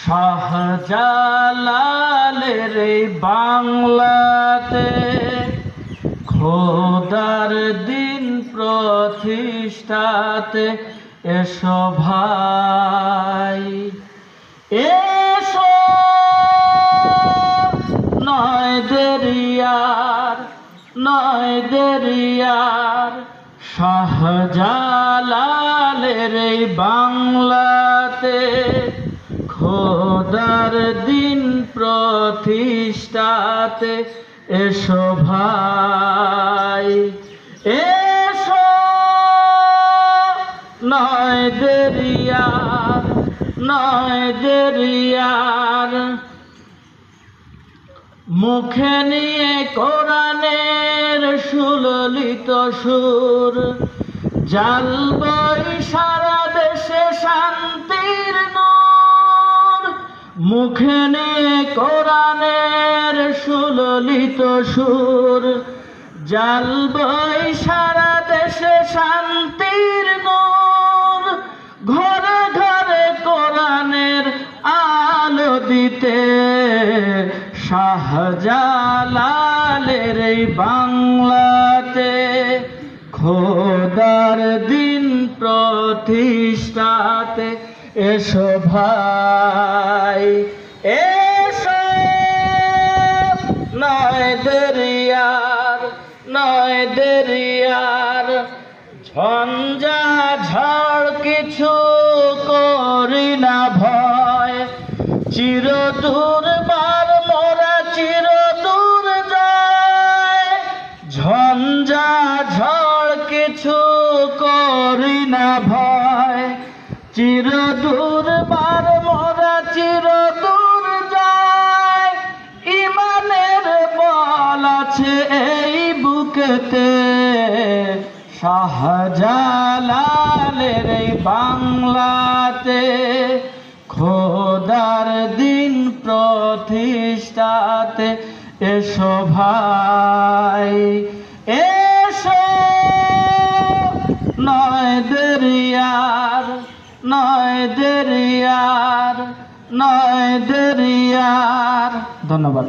শাহজালালের এই বাংলাতে খোদার দিন প্রতিষ্ঠাতে এসো ভাই, এসো নয় দেরিয়ার, নয় দেরিয়ার। শাহজালালের এই বাংলাতে খোদার দিন প্রতিষ্ঠাতে এসো ভাই, এসো নয় দেরিয়ার, নয় দেরিয়ার। মুখে নিয়ে কোরআনের সুললিত সুর, জ্বালবই সারা দেশে শান্তির নূর। মুখে নিয়ে কোরআনের সুললিত সুর, জ্বালবই সারা দেশে শান্তির নূর। ঘরে ঘরে কোরআনের আলো দিতে শাহজালালের এই বাংলাতে খোদার দিন প্রতিষ্ঠাতে এসো ভাই, এসো নয় দেরিয়ার, নয় দেরিয়ার। ঝঞ্ঝা ঝড় কিছু করি না ভয়, চিরদূর বার মোরা চিরদূর যায়। ঝঞ্ঝা ঝড় কিছু করি না ভয়, চিরদূর বার মোরা চিরদূর যায়। ইমানের বল আছে এই বুকেতে, শাহজালালের এই বাংলাতে খোদার দিন প্রতিষ্ঠাতে এসো ভাই, এসো নয় দেরিয়ার, নয় দেরিয়ার, নয় দেরিয়ার। ধন্যবাদ।